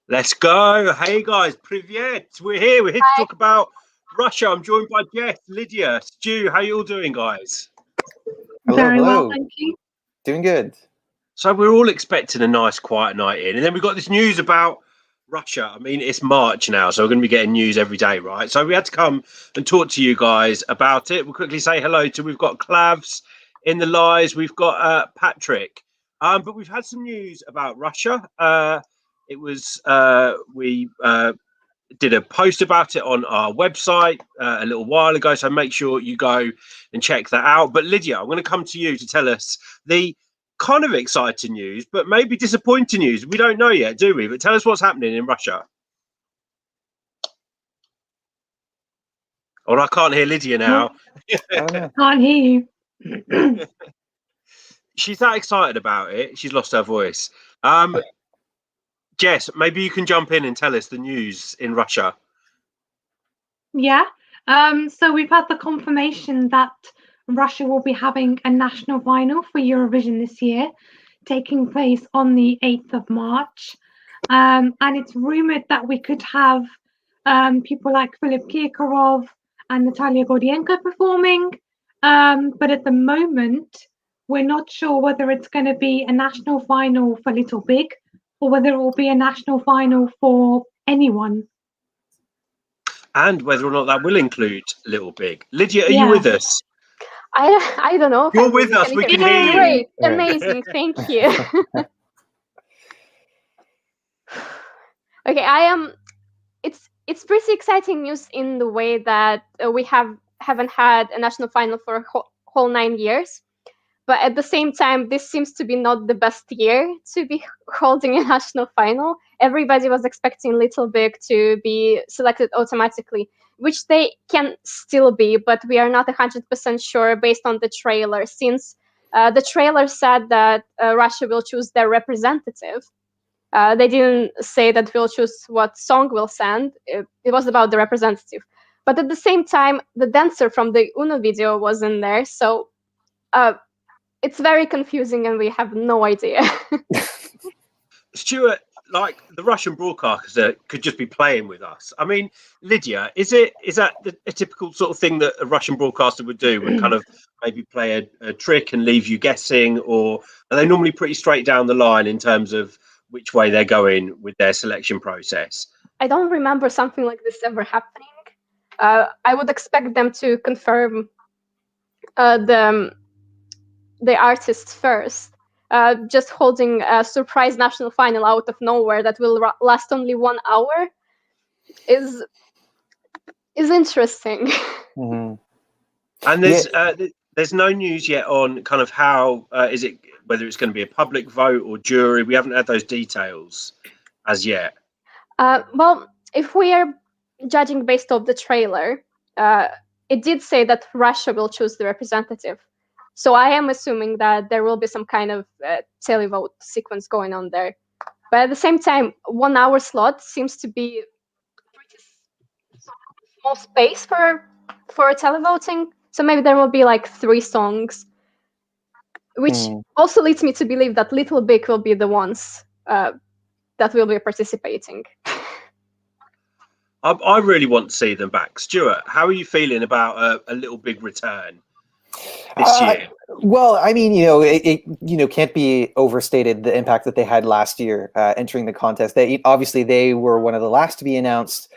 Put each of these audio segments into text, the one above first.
Let's go. Hey guys, Privyet. We're here. We're here to talk about Russia. I'm joined by Jess, Lydia, Stu. How you all doing, guys? Very well, thank you. Doing good. So we're all expecting a nice, quiet night in, and then we've got this news about Russia. I mean, it's March now, so we're going to be getting news every day, right? So we had to come and talk to you guys about it. We'll quickly say hello to. We've got Clavs in the lies. We've got Patrick. But we've had some news about Russia. It was we did a post about it on our website a little while ago, so make sure you go and check that out. But Lydia, I'm going to come to you to tell us the kind of exciting news, but maybe disappointing news. We don't know yet, do we? But tell us what's happening in Russia. Oh, I can't hear Lydia now. Can't hear you. She's that excited about it. She's lost her voice. Jess, maybe you can jump in and tell us the news in Russia. Yeah. So we've had the confirmation that Russia will be having a national final for Eurovision this year, taking place on the 8th of March. And it's rumored that we could have people like Philip Kirkorov and Natalia Gordienko performing. But at the moment, we're not sure whether it's going to be a national final for Little Big or whether it will be a national final for anyone. And whether or not that will include Little Big. Lydia, are you with us? I don't know. You're with us. We can hear you. Great. Amazing. Thank you. Okay, I am. It's pretty exciting news in the way that we haven't had a national final for a whole 9 years. But at the same time, this seems to be not the best year to be holding a national final. Everybody was expecting Little Big to be selected automatically, which they can still be, but we are not 100% sure based on the trailer, since the trailer said that Russia will choose their representative. They didn't say that we'll choose what song we'll send. It was about the representative. But at the same time, the dancer from the Uno video was in there, so it's very confusing and we have no idea. Stuart, like the Russian broadcaster could just be playing with us. I mean, Lydia, is that a typical sort of thing that a Russian broadcaster would do? Would kind of maybe play a trick and leave you guessing, or are they normally pretty straight down the line in terms of which way they're going with their selection process? I don't remember something like this ever happening. I would expect them to confirm the artists first. Just holding a surprise national final out of nowhere that will last only 1 hour is interesting. Mm-hmm. And there's no news yet on kind of how is it, whether it's going to be a public vote or jury. We haven't had those details as yet. Well, if we are judging based off the trailer, it did say that Russia will choose the representative. So I am assuming that there will be some kind of televote sequence going on there. But at the same time, 1 hour slot seems to be a pretty small space for televoting. So maybe there will be like 3 songs, which also leads me to believe that Little Big will be the ones that will be participating. I really want to see them back. Stuart, how are you feeling about a Little Big return this year? Well, I mean, it can't be overstated the impact that they had last year entering the contest. Obviously they were one of the last to be announced,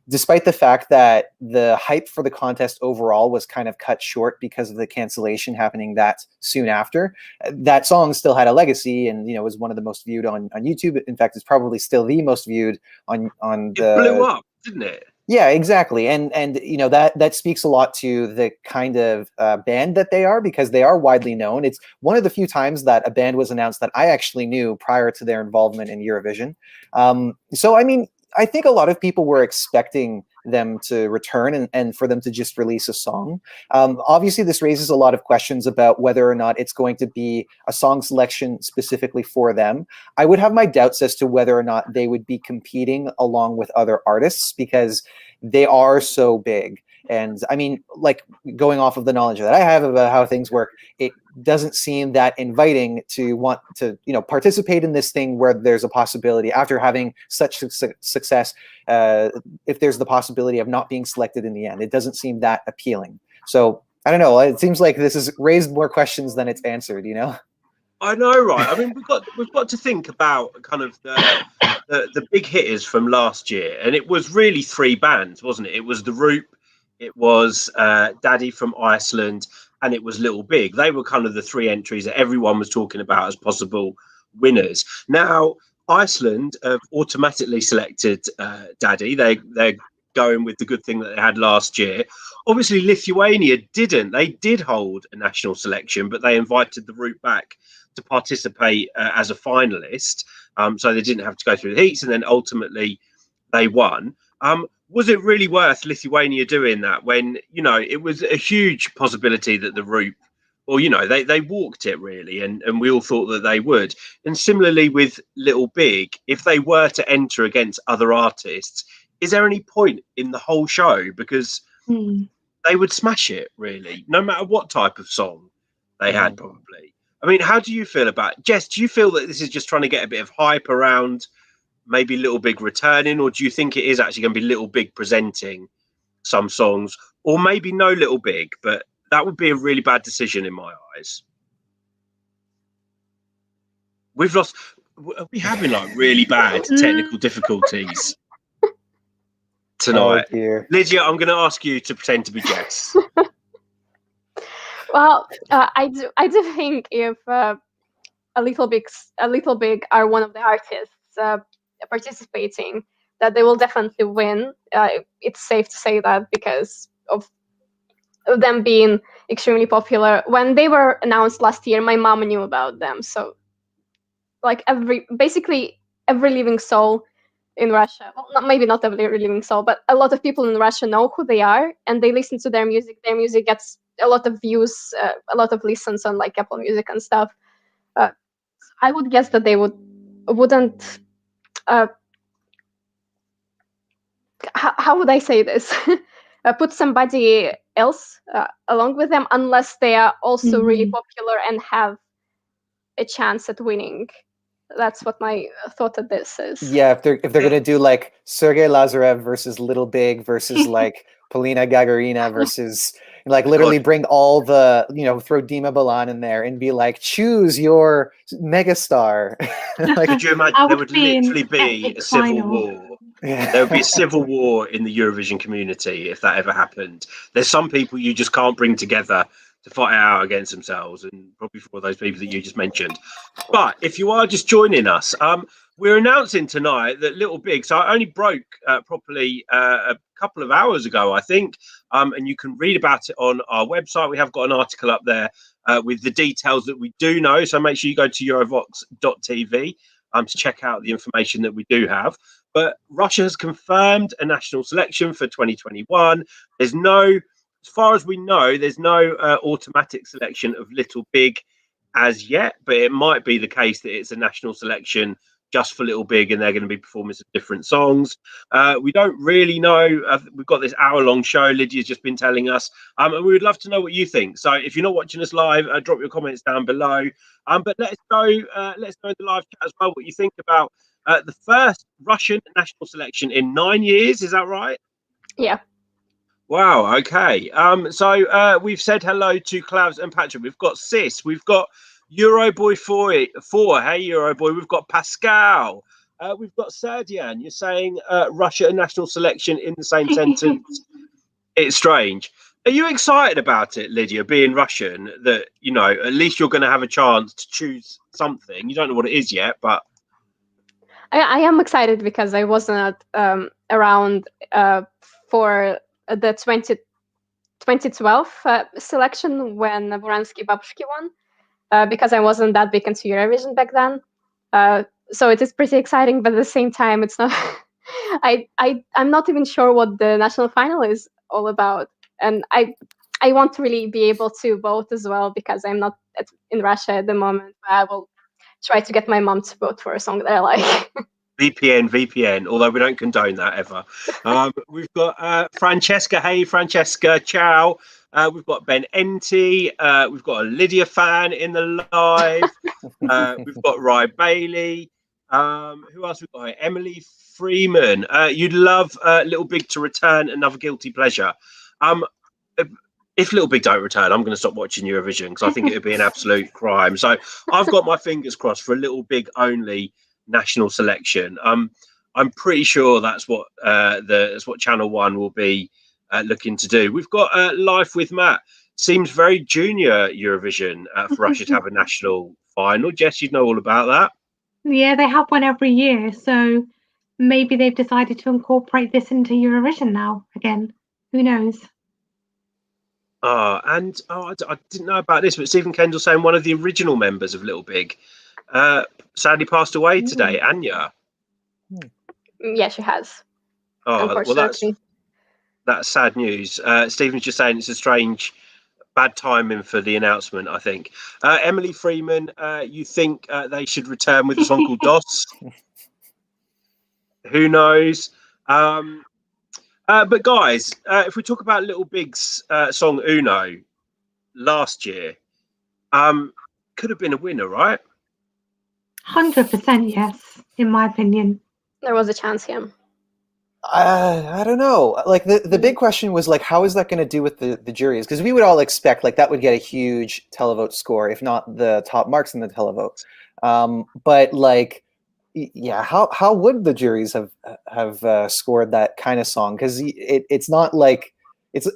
despite the fact that the hype for the contest overall was kind of cut short because of the cancellation happening that soon after, that song still had a legacy and was one of the most viewed on YouTube. In fact, it's probably still the most viewed on the. It blew up, didn't it? Yeah, exactly. And that speaks a lot to the kind of band that they are, because they are widely known. It's one of the few times that a band was announced that I actually knew prior to their involvement in Eurovision. So, I mean, I think a lot of people were expecting them to return and for them to just release a song. Obviously, this raises a lot of questions about whether or not it's going to be a song selection specifically for them. I would have my doubts as to whether or not they would be competing along with other artists, because they are so big. And I mean, like, going off of the knowledge that I have about how things work, it doesn't seem that inviting to want to, participate in this thing where there's a possibility, after having such success, if there's the possibility of not being selected in the end. It doesn't seem that appealing. So I don't know. It seems like this has raised more questions than it's answered, I know, right? I mean, we've got to think about kind of the big hitters from last year, and it was really three bands, wasn't it? It was The Roop, it was Daddy from Iceland, and it was Little Big. They were kind of the three entries that everyone was talking about as possible winners. Now, Iceland have automatically selected Daddy. They're going with the good thing that they had last year. Obviously, Lithuania didn't. They did hold a national selection, but they invited The Roop back to participate as a finalist, so they didn't have to go through the heats, and then ultimately they won. Was it really worth Lithuania doing that when it was a huge possibility that The Roop, or they walked it really, and we all thought that they would. And similarly with Little Big, if they were to enter against other artists, is there any point in the whole show, because they would smash it really, no matter what type of song they had, probably. I mean, how do you feel about it? Jess, do you feel that this is just trying to get a bit of hype around maybe Little Big returning, or do you think it is actually going to be Little Big presenting some songs, or maybe no Little Big? But that would be a really bad decision in my eyes. We've lost. Are we having like really bad technical difficulties tonight? Oh, dear. Lydia, I'm going to ask you to pretend to be Jess. Well, I do think if a Little Big are one of the artists participating, that they will definitely win. It's safe to say that because of them being extremely popular. When they were announced last year, my mom knew about them. So, like basically every living soul in Russia, well, maybe not every living soul, but a lot of people in Russia know who they are, and they listen to their music. Their music gets a lot of views, a lot of listens on like Apple Music and stuff. I would guess that they wouldn't. How would I say this? Put somebody else along with them, unless they are also really popular and have a chance at winning. That's what my thought of this is. Yeah, if they're gonna do like Sergei Lazarev versus Little Big versus like Polina Gagarina versus, like, literally bring all the, throw Dima Bilan in there and be like, choose your megastar. Like, could you imagine there would literally be a civil war? Yeah. There would be a civil war in the Eurovision community if that ever happened. There's some people you just can't bring together to fight out against themselves, and probably for those people that you just mentioned. But if you are just joining us, we're announcing tonight that Little Big, so I only broke properly a couple of hours ago, I think, and you can read about it on our website. We have got an article up there with the details that we do know, so make sure you go to eurovoxx.tv to check out the information that we do have. But Russia has confirmed a national selection for 2021. There's no, as far as we know, there's no automatic selection of Little Big as yet, but it might be the case that it's a national selection just for Little Big, and they're going to be performing some different songs. We don't really know. We've got this hour-long show Lydia's just been telling us, and we would love to know what you think. So if you're not watching us live, drop your comments down below. But let's go in the live chat as well what you think about the first Russian national selection in 9 years. Is that right? Yeah. Wow. Okay. So we've said hello to Klaus and Patrick. We've got Sis. We've got Euroboy 4. Hey, Euroboy. We've got Pascal. We've got Serdian. You're saying Russia a national selection in the same sentence. It's strange. Are you excited about it, Lydia, being Russian, that, at least you're going to have a chance to choose something? You don't know what it is yet, but... I am excited because I wasn't around for the 2012 selection when Buransky Babushki won, because I wasn't that big into Eurovision back then. So it is pretty exciting, but at the same time, it's not. I'm not even sure what the national final is all about, and I want to really be able to vote as well, because I'm not in Russia at the moment. But I will try to get my mom to vote for a song that I like. VPN, although we don't condone that ever. We've got Francesca. Hey, Francesca. Ciao. We've got Ben Enty. We've got a Lydia fan in the live. We've got Rye Bailey. Who else we've got here? Emily Freeman. You'd love Little Big to return. Another guilty pleasure. If Little Big don't return, I'm going to stop watching Eurovision because I think it would be an absolute crime. So I've got my fingers crossed for a Little Big only national selection. I'm pretty sure that's what Channel One will be looking to do. We've got Life with Matt. Seems very junior Eurovision for Russia to have a national final. Jess, you'd know all about that. Yeah, they have one every year, so maybe they've decided to incorporate this into Eurovision now again. Who knows? I didn't know about this, but Stephen Kendall saying one of the original members of Little Big sadly passed away today. Anya. Yeah, she has. Oh, Unfortunately. well, that's sad news. Stephen's just saying it's a strange, bad timing for the announcement, I think. Emily Freeman, you think they should return with a song called DOS? Who knows? But guys, if we talk about Little Big's song Uno last year, could have been a winner, right? 100% yes, in my opinion. There was a chance here. I don't know. Like the big question was like, how is that going to do with the juries? Because we would all expect like that would get a huge televote score, if not the top marks in the televote. But like, yeah, how would the juries have scored that kind of song? Because it's not like it's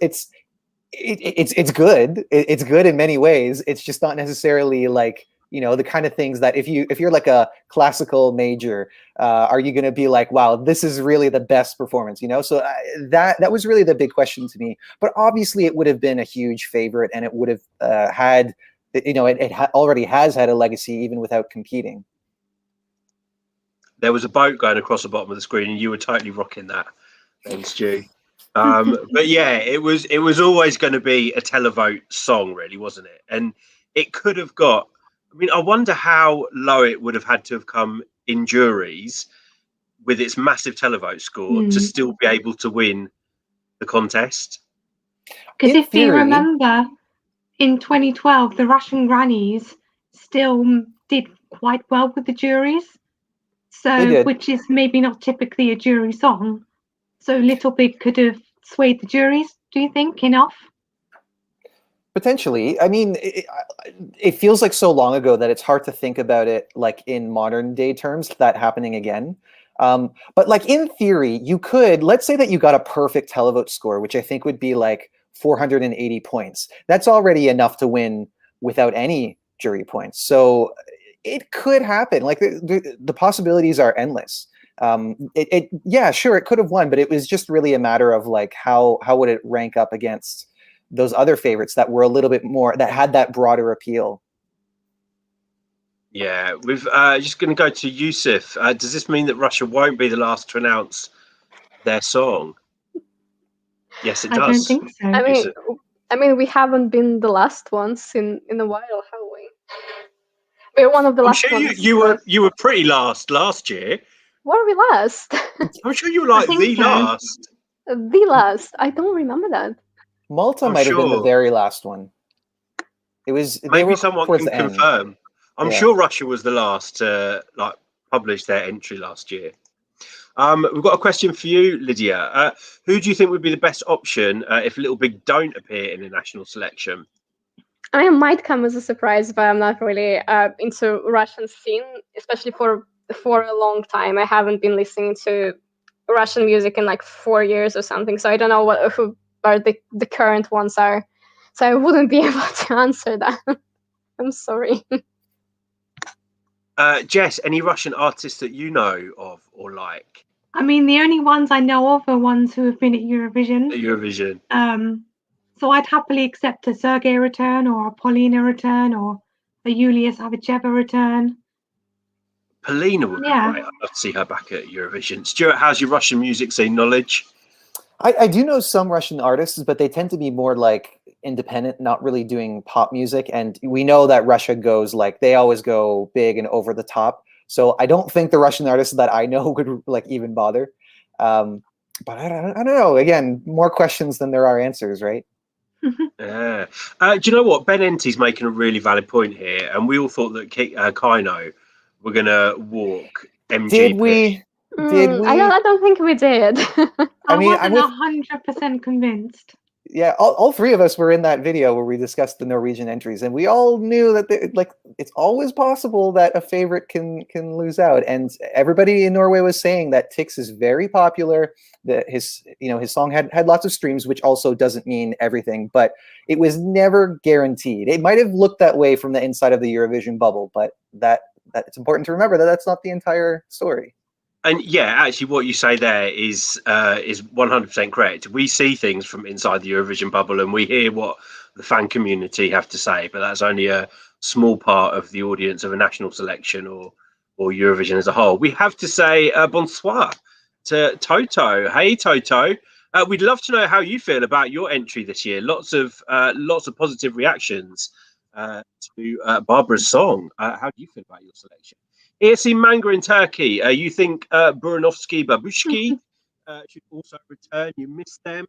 good. It's good in many ways. It's just not necessarily like, you know, the kind of things that if you're like a classical major, are you going to be like, wow, this is really the best performance, you know? So that was really the big question to me. But obviously it would have been a huge favorite, and it would have had, you know, already has had a legacy even without competing. There was a boat going across the bottom of the screen, and you were totally rocking that, then, Stu. But yeah, it was always going to be a televote song, really, wasn't it? And it could have got. I mean, I wonder how low it would have had to have come in juries with its massive televote score to still be able to win the contest. Because if you remember, in 2012, the Russian grannies still did quite well with the juries. So, which is maybe not typically a jury song. So Little Big could have swayed the juries, do you think, enough? Potentially. I mean, it feels like so long ago that it's hard to think about it like in modern day terms, that happening again. But like in theory, you could, let's say that you got a perfect televote score, which I think would be like 480 points. That's already enough to win without any jury points. So it could happen. Like the possibilities are endless. Yeah, sure, it could have won, but it was just really a matter of like how would it rank up against those other favorites that were a little bit more, that had that broader appeal. Yeah, we've just going to go to Yusuf. Does this mean that Russia won't be the last to announce their song? Yes, it does. I don't think so. I mean, we haven't been the last ones in a while, have we? We're one of the last ones. You were pretty last year. Were we last? I'm sure you were like the last. The last. I don't remember that. Malta might have been the very last one. It was maybe someone can confirm. I'm sure Russia was the last to like publish their entry last year. We've got a question for you, Lydia. Who do you think would be the best option if Little Big don't appear in the national selection? I mean, it might come as a surprise, but I'm not really into Russian scene, especially for a long time. I haven't been listening to Russian music in like 4 years or something, so I don't know who are the current ones are. So I wouldn't be able to answer that. I'm sorry. Jess, any Russian artists that you know of or like? I mean, the only ones I know of are ones who have been at Eurovision. So I'd happily accept a Sergei return or a Polina return or a Yulia Savicheva return. Polina would be great. I'd love to see her back at Eurovision. Stuart, how's your Russian music scene knowledge? I do know some Russian artists, but they tend to be more like independent, not really doing pop music. And we know that Russia goes like, they always go big and over the top So I don't think the Russian artists that I know would like even bother. But I don't know. Again, more questions than there are answers, right? Yeah. Do you know what? Ben Enty's making a really valid point here, and we all thought that Kaino were going to walk MGP. Did we? I don't think we did. I mean, I'm wasn't with 100% convinced. yeah, all three of us were in that video where we discussed the Norwegian entries, and we all knew that like it's always possible that a favorite can lose out. And everybody in Norway was saying that Tix is very popular. That his song had lots of streams, which also doesn't mean everything, but it was never guaranteed. It might have looked that way from the inside of the Eurovision bubble, but that it's important to remember that that's not the entire story. And yeah, actually, what you say there is 100% correct. We see things from inside the Eurovision bubble, and we hear what the fan community have to say, but that's only a small part of the audience of a national selection or Eurovision as a whole. We have to say bonsoir to Toto. Hey, Toto. We'd love to know how you feel about your entry this year. Lots of positive reactions to Barbara's song. How do you feel about your selection? ESC Manga in Turkey. You think Buranovsky Babushki should also return? You miss them.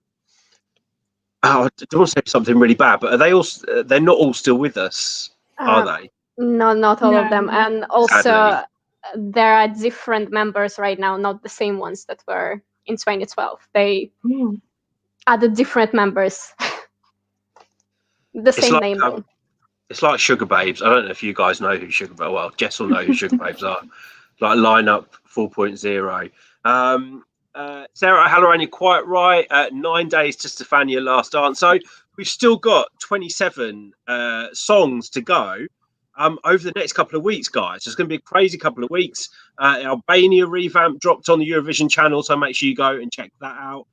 Oh, I don't want to say something really bad, but are they all? They're not all still with us, are they? No, not all of them. No. And also, Sadly. there are different members right now, not the same ones that were in 2012. They added different members. The same like, name. It's like Sugar Babes. I don't know if you guys know who Sugar Babes. Well, Jess will know who Sugar Babes are. Like lineup 4.0. Sarah Halloran, you're quite right. 9 days to Stefania Last Dance. So we've still got 27 songs to go over the next couple of weeks, guys. It's going to be a crazy couple of weeks. Albania revamp dropped on the Eurovision channel, so make sure you go and check that out.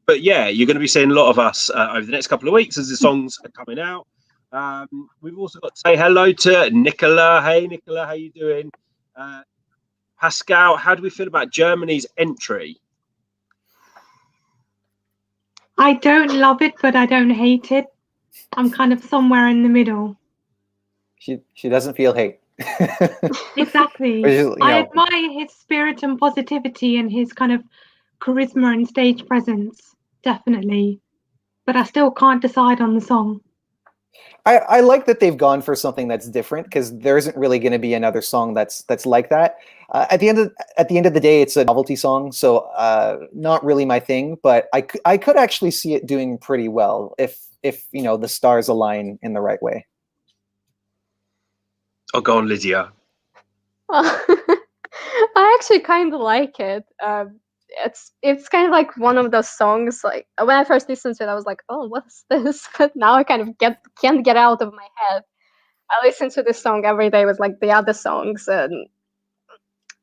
But yeah, you're going to be seeing a lot of us over the next couple of weeks as the songs are coming out. We've also got to say hello to Nicola. Hey, Nicola, how you doing? Pascal, how do we feel about Germany's entry? I don't love it, but I don't hate it. I'm kind of somewhere in the middle. She doesn't feel hate. Exactly. I admire his spirit and positivity and his kind of charisma and stage presence, definitely. But I still can't decide on the song. I like that they've gone for something that's different because there isn't really going to be another song that's like that. At the end of the day, it's a novelty song, so not really my thing. But I could actually see it doing pretty well if the stars align in the right way. Oh, go on, Lydia. I actually kind of like it. It's kind of like one of those songs. Like when I first listened to it, I was like, "Oh, what's this?" But now I kind of can't get out of my head. I listen to this song every day with like the other songs, and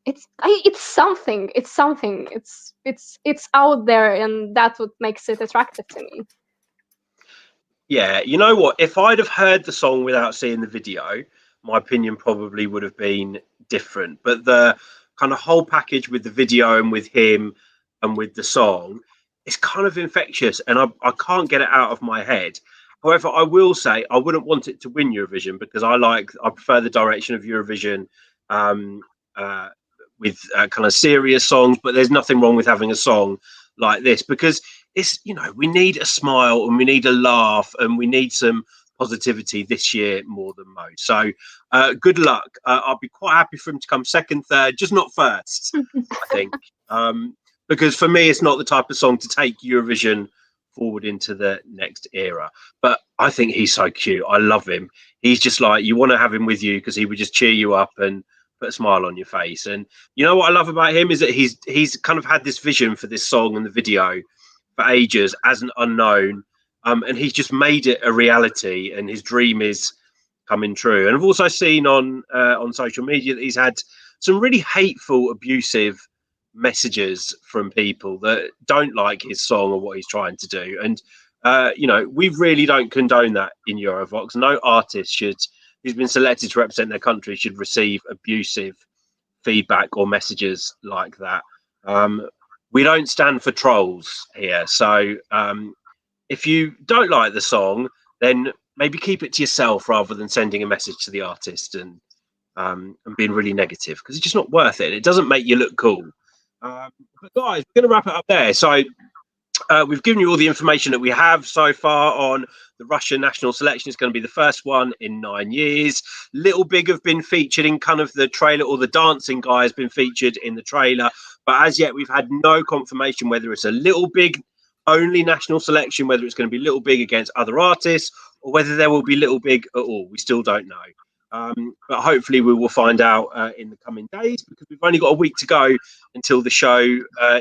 it's something. It's something. It's out there, and that's what makes it attractive to me. Yeah, you know what? If I'd have heard the song without seeing the video, my opinion probably would have been different. But the kind of whole package with the video and with him and with the song, it's kind of infectious, and I can't get it out of my head. However, I will say I wouldn't want it to win Eurovision because I prefer the direction of Eurovision with kind of serious songs. But there's nothing wrong with having a song like this because it's, we need a smile and we need a laugh and we need some positivity this year more than most. So good luck. I'll be quite happy for him to come second, third, just not first, I think. Because for me, it's not the type of song to take Eurovision forward into the next era. But I think he's so cute. I love him. He's just like, you want to have him with you because he would just cheer you up and put a smile on your face. And you know what I love about him is that he's kind of had this vision for this song and the video for ages as an unknown. And he's just made it a reality, and his dream is coming true. And I've also seen on social media that he's had some really hateful, abusive messages from people that don't like his song or what he's trying to do. And we really don't condone that in Eurovoxx. No artist who's been selected to represent their country should receive abusive feedback or messages like that. We don't stand for trolls here. So if you don't like the song, then maybe keep it to yourself rather than sending a message to the artist. And and being really negative, because it's just not worth it. It doesn't make you look cool. But guys, we're going to wrap it up there. So we've given you all the information that we have so far on the Russian national selection. It's going to be the first one in 9 years. Little Big have been featured in kind of the trailer, or the dancing guy has been featured in the trailer. But as yet, we've had no confirmation whether it's a Little Big only national selection, whether it's going to be Little Big against other artists, or whether there will be Little Big at all. We still don't know. But hopefully we will find out in the coming days, because we've only got a week to go until the show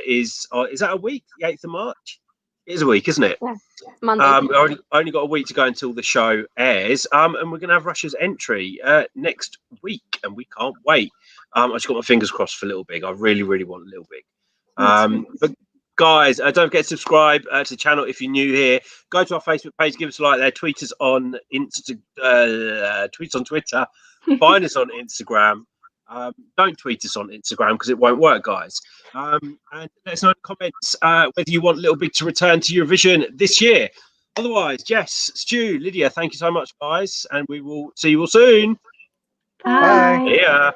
is that a week? The 8th of March? It is a week, isn't it? Yeah, Monday. Only got a week to go until the show airs. And we're going to have Russia's entry next week, and we can't wait. I just got my fingers crossed for Little Big. I really, really want Little Big. But guys, don't forget to subscribe to the channel if you're new here. Go to our Facebook page, give us a like there, tweet us on Twitter, find us on Instagram. Don't tweet us on Instagram because it won't work, guys. And let us know in the comments whether you want Little Big to return to Eurovision this year. Otherwise, Jess, Stu, Lydia, thank you so much, guys, and we will see you all soon. Bye. Bye. Yeah.